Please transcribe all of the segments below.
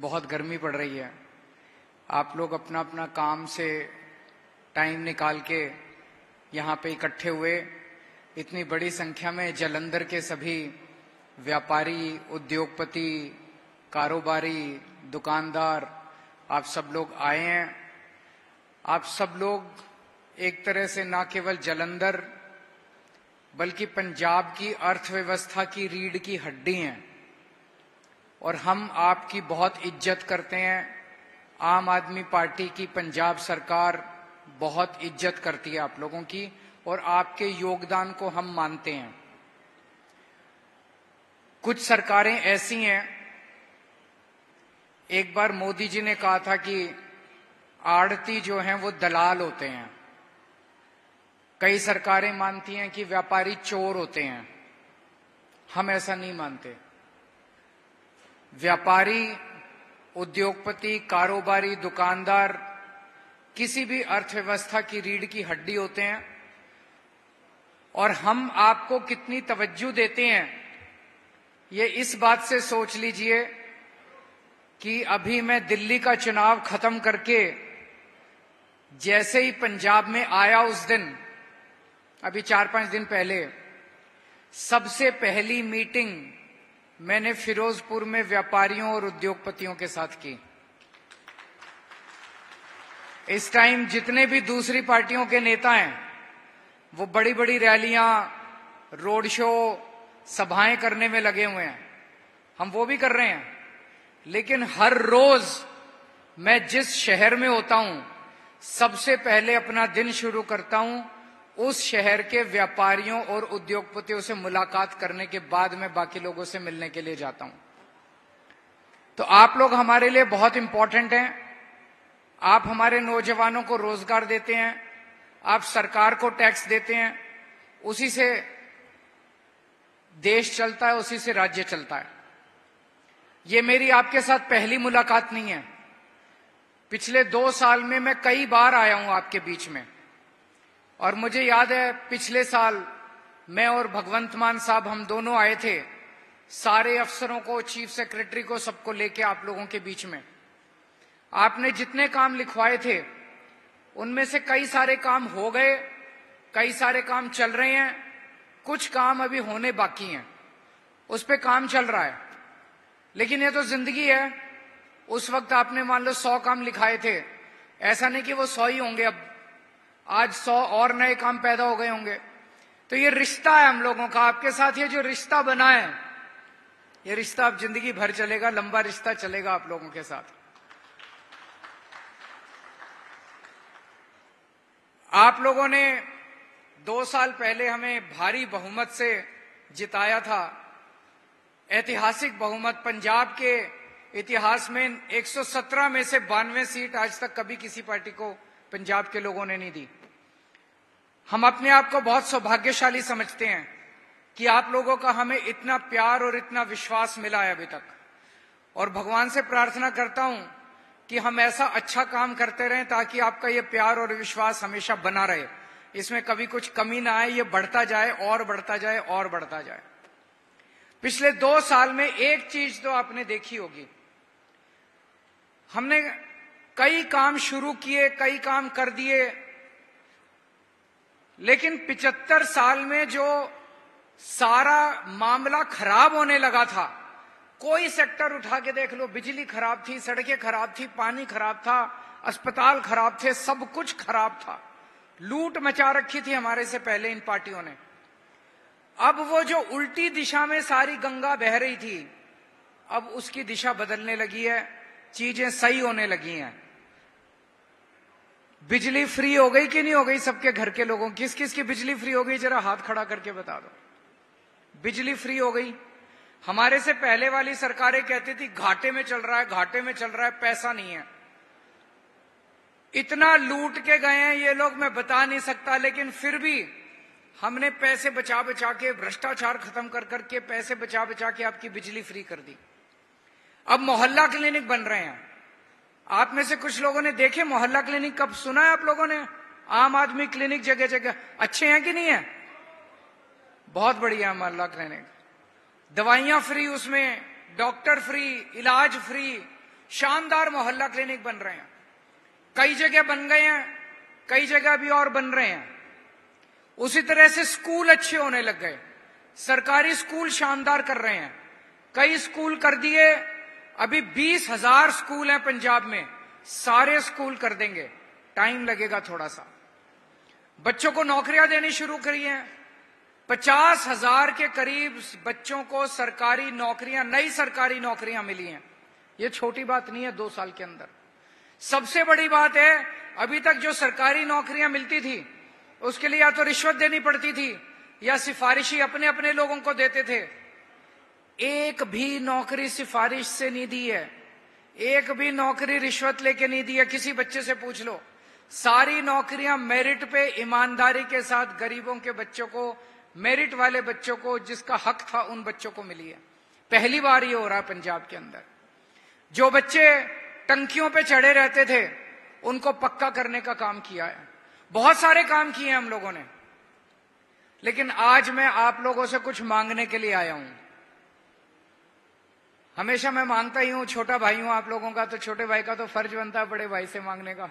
बहुत गर्मी पड़ रही है। आप लोग अपना अपना काम से टाइम निकाल के यहाँ पे इकट्ठे हुए। इतनी बड़ी संख्या में जालंधर के सभी व्यापारी, उद्योगपति, कारोबारी, दुकानदार, आप सब लोग आए हैं। आप सब लोग एक तरह से न केवल जालंधर बल्कि पंजाब की अर्थव्यवस्था की रीढ़ की हड्डी हैं और हम आपकी बहुत इज्जत करते हैं। आम आदमी पार्टी की पंजाब सरकार बहुत इज्जत करती है आप लोगों की और आपके योगदान को हम मानते हैं। कुछ सरकारें ऐसी हैं, एक बार मोदी जी ने कहा था कि आड़ती जो हैं वो दलाल होते हैं। कई सरकारें मानती हैं कि व्यापारी चोर होते हैं। हम ऐसा नहीं मानते। व्यापारी, उद्योगपति, कारोबारी, दुकानदार किसी भी अर्थव्यवस्था की रीढ़ की हड्डी होते हैं और हम आपको कितनी तवज्जो देते हैं ये इस बात से सोच लीजिए कि अभी मैं दिल्ली का चुनाव खत्म करके जैसे ही पंजाब में आया उस दिन, अभी 4-5 दिन पहले, सबसे पहली मीटिंग मैंने फिरोजपुर में व्यापारियों और उद्योगपतियों के साथ की। इस टाइम जितने भी दूसरी पार्टियों के नेता हैं वो बड़ी बड़ी रैलियां, रोड शो, सभाएं करने में लगे हुए हैं। हम वो भी कर रहे हैं, लेकिन हर रोज मैं जिस शहर में होता हूं सबसे पहले अपना दिन शुरू करता हूं उस शहर के व्यापारियों और उद्योगपतियों से मुलाकात करने के बाद मैं बाकी लोगों से मिलने के लिए जाता हूं। तो आप लोग हमारे लिए बहुत इंपॉर्टेंट हैं। आप हमारे नौजवानों को रोजगार देते हैं, आप सरकार को टैक्स देते हैं, उसी से देश चलता है, उसी से राज्य चलता है। ये मेरी आपके साथ पहली मुलाकात नहीं है। पिछले 2 साल में मैं कई बार आया हूं आपके बीच में और मुझे याद है पिछले साल मैं और भगवंत मान साहब हम दोनों आए थे, सारे अफसरों को, चीफ सेक्रेटरी को, सबको लेके आप लोगों के बीच में। आपने जितने काम लिखवाए थे उनमें से कई सारे काम हो गए, कई सारे काम चल रहे हैं, कुछ काम अभी होने बाकी हैं, उस पे काम चल रहा है। लेकिन ये तो जिंदगी है। उस वक्त आपने मान लो 100 काम लिखाए थे, ऐसा नहीं कि वो 100 ही होंगे, अब आज 100 और नए काम पैदा हो गए होंगे। तो ये रिश्ता है हम लोगों का आपके साथ। ये जो रिश्ता बना है ये रिश्ता अब जिंदगी भर चलेगा, लंबा रिश्ता चलेगा आप लोगों के साथ। आप लोगों ने 2 साल पहले हमें भारी बहुमत से जिताया था, ऐतिहासिक बहुमत। पंजाब के इतिहास में 117 में से 92 सीट आज तक कभी किसी पार्टी को पंजाब के लोगों ने नहीं दी। हम अपने आप को बहुत सौभाग्यशाली समझते हैं कि आप लोगों का हमें इतना प्यार और इतना विश्वास मिला है अभी तक। और भगवान से प्रार्थना करता हूं कि हम ऐसा अच्छा काम करते रहें ताकि आपका ये प्यार और विश्वास हमेशा बना रहे, इसमें कभी कुछ कमी ना आए, ये बढ़ता जाए और बढ़ता जाए और बढ़ता जाए। पिछले 2 साल में एक चीज तो आपने देखी होगी, हमने कई काम शुरू किए, कई काम कर दिए, लेकिन 75 साल में जो सारा मामला खराब होने लगा था, कोई सेक्टर उठा के देख लो, बिजली खराब थी, सड़कें खराब थी, पानी खराब था, अस्पताल खराब थे, सब कुछ खराब था। लूट मचा रखी थी हमारे से पहले इन पार्टियों ने। अब वो जो उल्टी दिशा में सारी गंगा बह रही थी, अब उसकी दिशा बदलने लगी है, चीजें सही होने लगी हैं। बिजली फ्री हो गई कि नहीं हो गई सबके घर के लोगों? किस किस की बिजली फ्री हो गई जरा हाथ खड़ा करके बता दो। बिजली फ्री हो गई। हमारे से पहले वाली सरकारें कहती थी घाटे में चल रहा है, घाटे में चल रहा है, पैसा नहीं है। इतना लूट के गए हैं ये लोग, मैं बता नहीं सकता, लेकिन फिर भी हमने पैसे बचा बचा के, भ्रष्टाचार खत्म कर करके पैसे बचा बचा के आपकी बिजली फ्री कर दी। अब मोहल्ला क्लिनिक बन रहे हैं। आप में से कुछ लोगों ने देखे मोहल्ला क्लिनिक? कब सुना है आप लोगों ने? आम आदमी क्लिनिक जगह जगह अच्छे हैं कि नहीं है? बहुत बढ़िया मोहल्ला क्लिनिक। दवाइयां फ्री, उसमें डॉक्टर फ्री, इलाज फ्री, शानदार मोहल्ला क्लिनिक बन रहे हैं, कई जगह बन गए हैं, कई जगह भी और बन रहे हैं। उसी तरह से स्कूल अच्छे होने लग गए, सरकारी स्कूल शानदार कर रहे हैं, कई स्कूल कर दिए। अभी 20,000 स्कूल हैं पंजाब में, सारे स्कूल कर देंगे, टाइम लगेगा थोड़ा सा। बच्चों को नौकरियां देनी शुरू करी हैं, 50,000 के करीब बच्चों को सरकारी नौकरियां, नई सरकारी नौकरियां मिली हैं। ये छोटी बात नहीं है 2 साल के अंदर। सबसे बड़ी बात है, अभी तक जो सरकारी नौकरियां मिलती थी उसके लिए या तो रिश्वत देनी पड़ती थी या सिफारिशी अपने अपने लोगों को देते थे। एक भी नौकरी सिफारिश से नहीं दी है, एक भी नौकरी रिश्वत लेके नहीं दी है। किसी बच्चे से पूछ लो, सारी नौकरियां मेरिट पे ईमानदारी के साथ गरीबों के बच्चों को, मेरिट वाले बच्चों को, जिसका हक था उन बच्चों को मिली है। पहली बार ये हो रहा है पंजाब के अंदर। जो बच्चे टंकियों पे चढ़े रहते थे उनको पक्का करने का काम किया है, बहुत सारे काम किए हैं हम लोगों ने। लेकिन आज मैं आप लोगों से कुछ मांगने के लिए आया हूं। हमेशा मैं मांगता ही हूं, छोटा भाई हूं आप लोगों का, तो छोटे भाई का तो फर्ज बनता है बड़े भाई से मांगने का,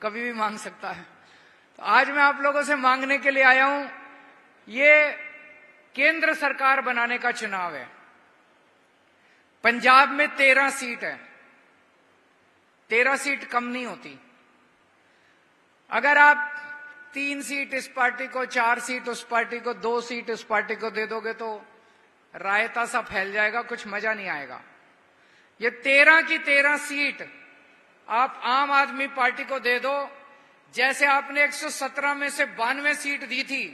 कभी भी मांग सकता है। तो आज मैं आप लोगों से मांगने के लिए आया हूं। ये केंद्र सरकार बनाने का चुनाव है। पंजाब में 13 सीट है, 13 सीट कम नहीं होती। अगर आप 3 सीट इस पार्टी को, 4 सीट उस पार्टी को, 2 सीट इस पार्टी को दे दोगे तो रायता सा फैल जाएगा, कुछ मजा नहीं आएगा। ये 13 की 13 सीट आप आम आदमी पार्टी को दे दो। जैसे आपने 117 में से 92 सीट दी थी।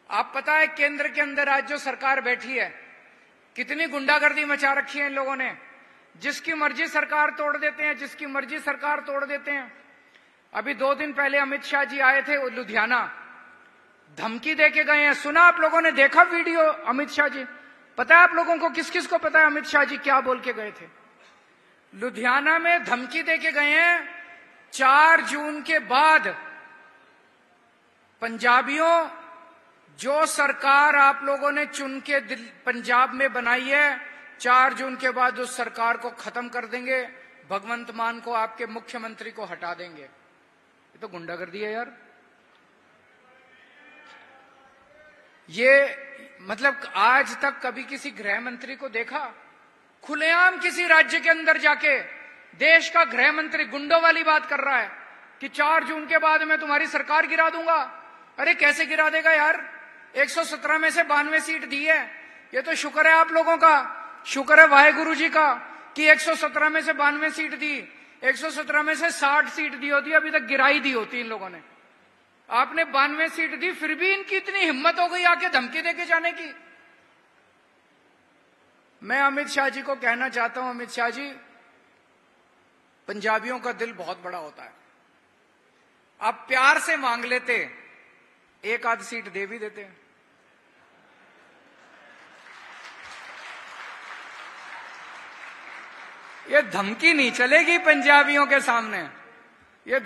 आप पता है केंद्र के अंदर आज जो सरकार बैठी है कितनी गुंडागर्दी मचा रखी है इन लोगों ने। जिसकी मर्जी सरकार तोड़ देते हैं, जिसकी मर्जी सरकार तोड़ देते हैं। अभी 2 दिन पहले अमित शाह जी आए थे लुधियाना, धमकी देके गए हैं। सुना आप लोगों ने, देखा वीडियो अमित शाह जी? पता है आप लोगों को, किस किस को पता है अमित शाह जी क्या बोल के गए थे? लुधियाना में धमकी देके गए हैं 4 जून के बाद पंजाबियों, जो सरकार आप लोगों ने चुन के पंजाब में बनाई है, 4 जून के बाद उस सरकार को खत्म कर देंगे, भगवंत मान को, आपके मुख्यमंत्री को हटा देंगे। ये तो गुंडागर्दी है यार। ये मतलब आज तक कभी किसी गृह मंत्री को देखा खुलेआम किसी राज्य के अंदर जाके देश का गृह मंत्री गुंडों वाली बात कर रहा है कि 4 जून के बाद मैं तुम्हारी सरकार गिरा दूंगा? अरे कैसे गिरा देगा यार? 117 में से 92 सीट दी है। ये तो शुक्र है आप लोगों का, शुक्र है वाहेगुरु जी का कि 117 में से 92 सीट दी। 117 में से 60 सीट दी होती, अभी तक गिराई दी होती इन लोगों ने। आपने 92 सीट दी, फिर भी इनकी इतनी हिम्मत हो गई आके धमकी देके जाने की। मैं अमित शाह जी को कहना चाहता हूं, अमित शाह जी, पंजाबियों का दिल बहुत बड़ा होता है। आप प्यार से मांग लेते, 1 आध सीट दे भी देते। ये धमकी नहीं चलेगी पंजाबियों के सामने, ये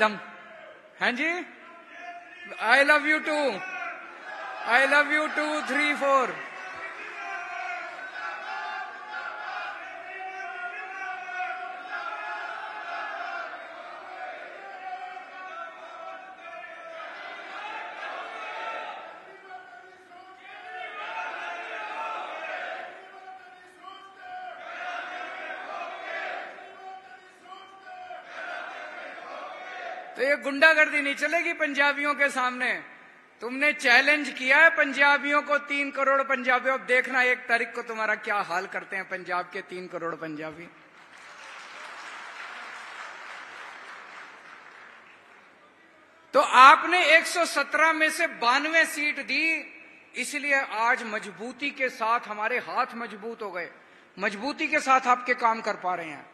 हैं जी? I love you too, I love you 2, 3, 4। तो ये गुंडागर्दी नहीं चलेगी पंजाबियों के सामने। तुमने चैलेंज किया है पंजाबियों को, 3 करोड़ पंजाबियों। अब देखना 1 तारीख को तुम्हारा क्या हाल करते हैं पंजाब के 3 करोड़ पंजाबी। तो आपने 117 में से 92 सीट दी, इसलिए आज मजबूती के साथ हमारे हाथ मजबूत हो गए, मजबूती के साथ आपके काम कर पा रहे हैं।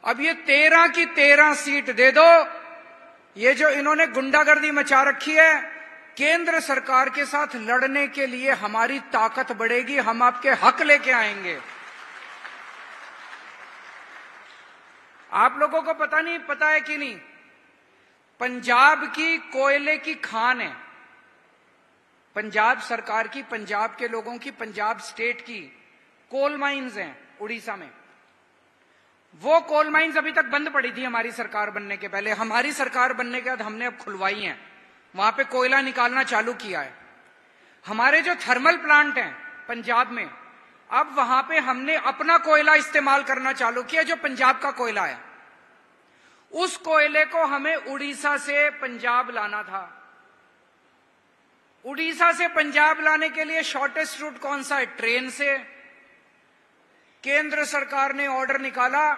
अब ये 13 की 13 सीट दे दो। ये जो इन्होंने गुंडागर्दी मचा रखी है, केंद्र सरकार के साथ लड़ने के लिए हमारी ताकत बढ़ेगी, हम आपके हक लेके आएंगे। आप लोगों को पता है कि नहीं, पंजाब की कोयले की खान है, पंजाब सरकार की, पंजाब के लोगों की, पंजाब स्टेट की कोल माइंस हैं उड़ीसा में। वो कोल माइंस अभी तक बंद पड़ी थी हमारी सरकार बनने के पहले। हमारी सरकार बनने के बाद हमने अब खुलवाई हैं, वहां पे कोयला निकालना चालू किया है। हमारे जो थर्मल प्लांट हैं पंजाब में, अब वहां पे हमने अपना कोयला इस्तेमाल करना चालू किया, जो पंजाब का कोयला है। उस कोयले को हमें उड़ीसा से पंजाब लाना था। उड़ीसा से पंजाब लाने के लिए शॉर्टेस्ट रूट कौन सा है? ट्रेन से। केंद्र सरकार ने ऑर्डर निकाला